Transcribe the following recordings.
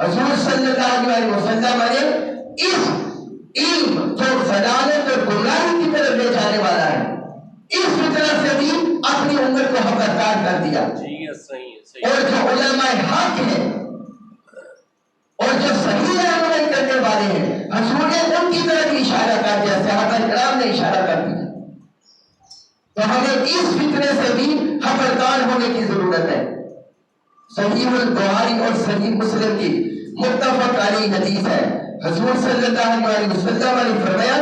حضور صلی اللہ علیہ وسلم نے اس علم جو ضلالت اور گمراہی کی طرف لے جانے والا ہے اس فطرت سے بھی اپنی امت کو خبردار کر دیا. اور جو علماء حق ہیں اور جو صحیح رہنمائی کرنے والے ہیں حضور نے ان کی طرف اشارہ کر دیا, صحابہ کرام نے اشارہ کر دیا. تو ہمیں اس فطرے سے بھی خبردار ہونے کی ضرورت ہے. صحیح البخاری اور صحیح مسلم کی متفق علیہ حدیث ہے. حضور صلی اللہ علیہ وسلم نے فرمایا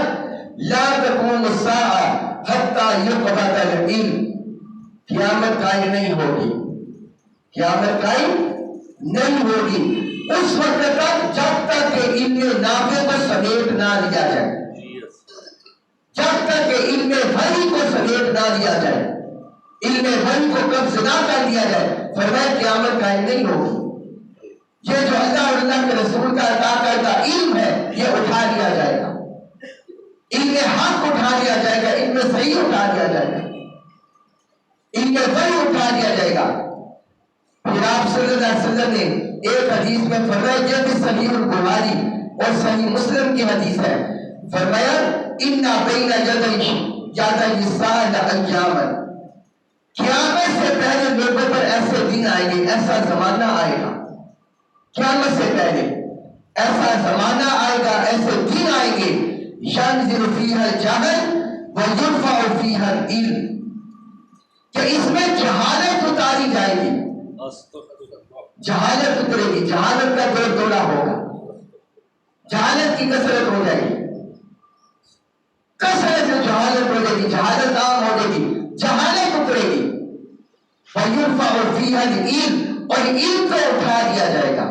لا تقوم الساعہ حتی یقبض العلم, قیامت قائم نہیں ہوگی, قیامت قائم نہیں ہوگی اس وقت تک جب تک کہ علم نافع کو سمیٹ نہ لیا جائے, جب تک کہ علم وحی کو سمیٹ نہ لیا جائے, علم وحی کو قبض نہ کر لیا جائے. فرمایا قیامت قائم نہیں ہوگی. یہ جو اللہ اور اللہ کے رسول کا عطا کردہ علم ہے یہ اٹھا لیا جائے گا, علم حق اٹھا لیا جائے گا, علم صحیح اٹھا لیا جائے گا, علم وحی اٹھا لیا جائے گا. پھر آپ صلی اللہ علیہ وسلم نے ایک حدیث میں فرمایا, یہ بھی صحیح البخاری اور صحیح مسلم کی حدیث ہے, فرمایا اِنَّ بَيْنَ يَدَيْ السَّاعَةِ أَيَّامًا, قیامت سے پہلے لوگوں پر ایسے دن آئیں گے, ایسا زمانہ آئے گا. قیامت سے پہلے ایسا زمانہ آئے گا, ایسے دن آئیں گے يَنزِلُ فِيهَا الْجَهْلُ وَيُرْفَعُ فِيهَا الْعِلْمُ, کہ اس میں جہالت اتاری جائے گی, جہالت اترے گی, جہالت کا دور دوڑا ہوگا, جہالت کی کثرت ہو جائے گی, کثرت سے جہالت ہو جائے گی, جہالت عام ہو جائے گی, جہالت اترے گی. وَيُرْفَعُ فِيهَا الْعِلْمُ, اور علم کو اٹھا دیا جائے گا,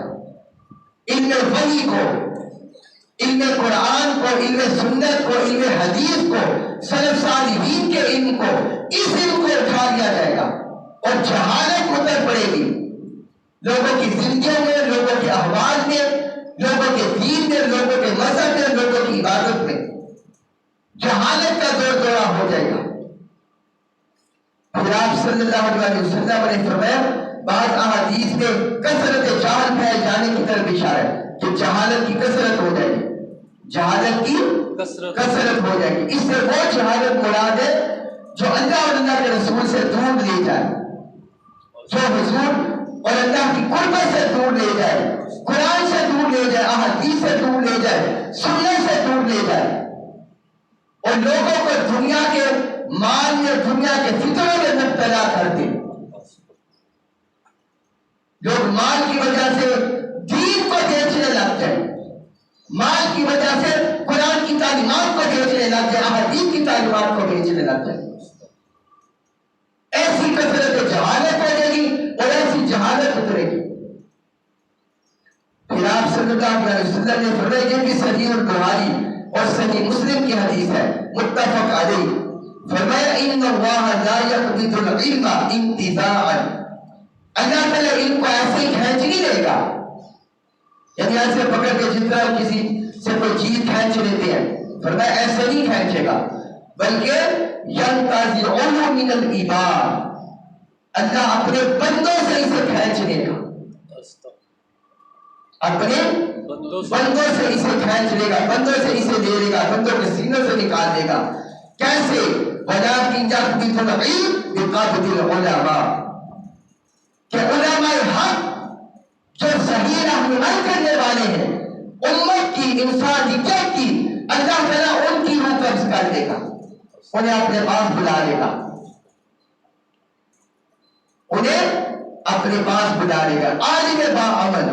علم وحی کو, علم قرآن کو, علم سنت کو, علم حدیث کو, سلف صالحین کے علم کو, اس علم کو اٹھا دیا جائے گا اور جہالت اتر پڑے گی لوگوں کی زندگیوں میں, لوگوں کے احوال میں, لوگوں کے دین میں, لوگوں کے مذہب میں, لوگوں کی عبادت میں جہالت کا دور دورہ ہو جائے گا. پھر آپ صلی اللہ علیہ وسلم نے فرمایا بعض احادیث میں کثرت جہل پھیل جانے کی طرف اشارہ ہے کہ جہالت کی کثرت ہو جائے گی, جہالت کی کثرت ہو جائے گی. اس سے وہ جہالت مراد ہے جو اللہ اور اللہ کے رسول سے دور لے جائے, جو حضور اور اللہ کی قربت سے دور لے جائے, قرآن سے دور لے جائے, احادیث سے دور لے جائے, سنت سے دور لے جائے, اور لوگوں کو دنیا کے مال میں, دنیا کے فطروں میں مبتلا کر دے. لوگ مال کی وجہ سے دین کو بیچنے لگ جائے, مال کی وجہ سے قرآن کی تعلیمات کو بیچنے لگ جائے, احادیث کی تعلیمات کو بیچنے لگ جائے. ایسی کثرت جہالت ہو جائے گی اور ایسی جہالت اترے گی. پھر آپ صلی اللہ علیہ وسلم نے فرمایا, یہ بھی صحیح البخاری اور صحیح مسلم کی حدیث ہے, متفق علیہ, فرمایا ان اللہ لا یقبض العلم انتزاعا, اللہ تعالیٰ علم کو ایسے ہی کھینچ نہیں لے گا, یعنی ایسے پکڑ کے جس طرح کسی سے کوئی چیز کھینچ لیتے ہیں, فرمایا ایسے نہیں کھینچے گا, بلکہ ینتزعه من العباد, اللہ اپنے بندوں سے اسے کھینچ لے گا, اپنے بندوں سے اسے کھینچ لے گا, بندوں سے اسے لے لے گا, بندوں کے سینوں سے نکال دے گا. کیسے؟ وَلَٰكِنْ يَقْبِضُ الْعِلْمَ بِقَبْضِ الْعُلَمَاءِ, کہ علماء حق جو صحیح رہنمائی کرنے والے ہیں امت کی, انسانیت کی, اللہ تعالیٰ ان کی روح قبض کر دے گا, انہیں اپنے پاس بلا لے گا, انہیں اپنے پاس بلا لے گا. عالم باعمل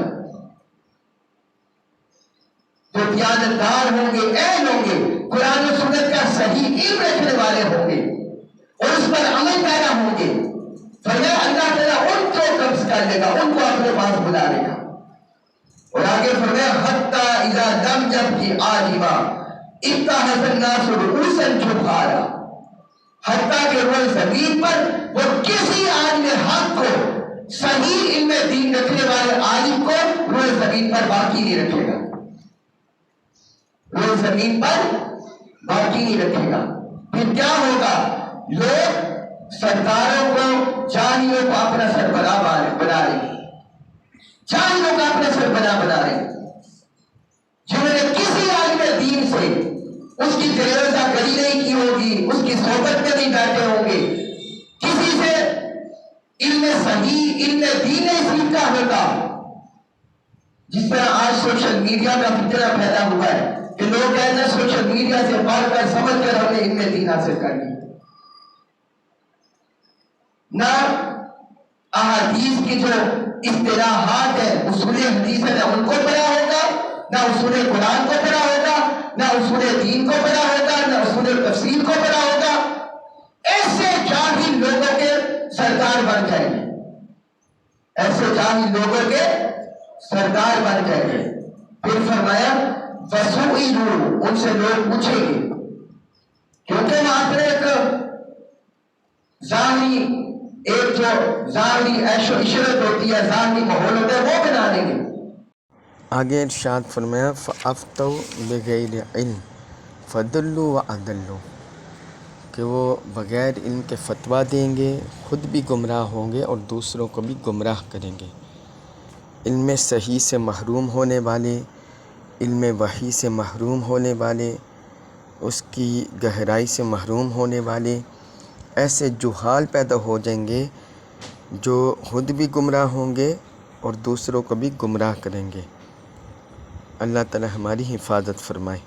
جو دیانتدار ہوں گے, اہل ہوں گے, قرآن و سنت کا صحیح علم رکھنے والے ہوں گے اور اس پر عمل پیرا ہوں گے, فرمایا اللہ تعالیٰ ان کو قبض کر لے گا, ان کو اپنے پاس بلا لے گا. اور آگے فرمایا حتی اذا لم یبق عالما اتخذ الناس رؤوسا جہالا, حتیٰ کہ روز زمین پر وہ کسی عالم حق کو, صحیح علم دین رکھنے والے عالم کو روز زمین پر باقی نہیں رکھے گا, روز زمین پر باقی نہیں رکھے گا. پھر کیا ہوگا؟ لوگ سرداروں کو, جانیوں کو اپنا سربراہ بنا لیں گے, جاہلوں کا اپنے سربراہ بنا رہے ہیں، جنہوں نے کسی عالم دین سے اس کی جلوسہ گری نہیں کی ہوگی، اس کی صحبت میں نہیں بیٹھے ہوں گے، کسی سے علم صحیح علم دین نہیں سیکھا ہوگا۔ جس طرح آج سوشل میڈیا کا فتنہ پھیلا ہوا ہے کہ لوگ کہتے ہیں سوشل میڈیا سے پڑھ کر سمجھ کر ہم نے علم دین حاصل کر لی، نہ احادیث کی جو اصطلاحات ہیں، اصول حدیث ہے، نہ ان کو پڑھا ہوگا، نہ اصول قرآن کو پڑھا ہوگا، نہ اصول دین کو پڑھا ہوگا، نہ اصول تفسیر کو پڑھا ہوگا۔ ایسے جاہل لوگوں کے سردار بن جائیں گے، ایسے جاہل لوگوں کے سردار بن جائیں گے۔ پھر فرمایا وَسُئِلُوا، ان سے لوگ پوچھیں گے، کیونکہ وہاں پر ایک ظاہری عیش و عشرت ہوتی ہے، ظاہری ماحول ہوتا ہے، وہ بنا دیں گے۔ آگے ارشاد فرمایا فَأَفْتَوْا بِغَيْرِ عِلْمٍ فَضَلُّوا وَأَضَلُّوا، کہ وہ بغیر علم کے فتویٰ دیں گے، خود بھی گمراہ ہوں گے اور دوسروں کو بھی گمراہ کریں گے۔ علم صحیح سے محروم ہونے والے، علم وحی سے محروم ہونے والے، اس کی گہرائی سے محروم ہونے والے ایسے جہال پیدا ہو جائیں گے جو خود بھی گمراہ ہوں گے اور دوسروں کو بھی گمراہ کریں گے۔ اللہ تعالی ہماری حفاظت فرمائے۔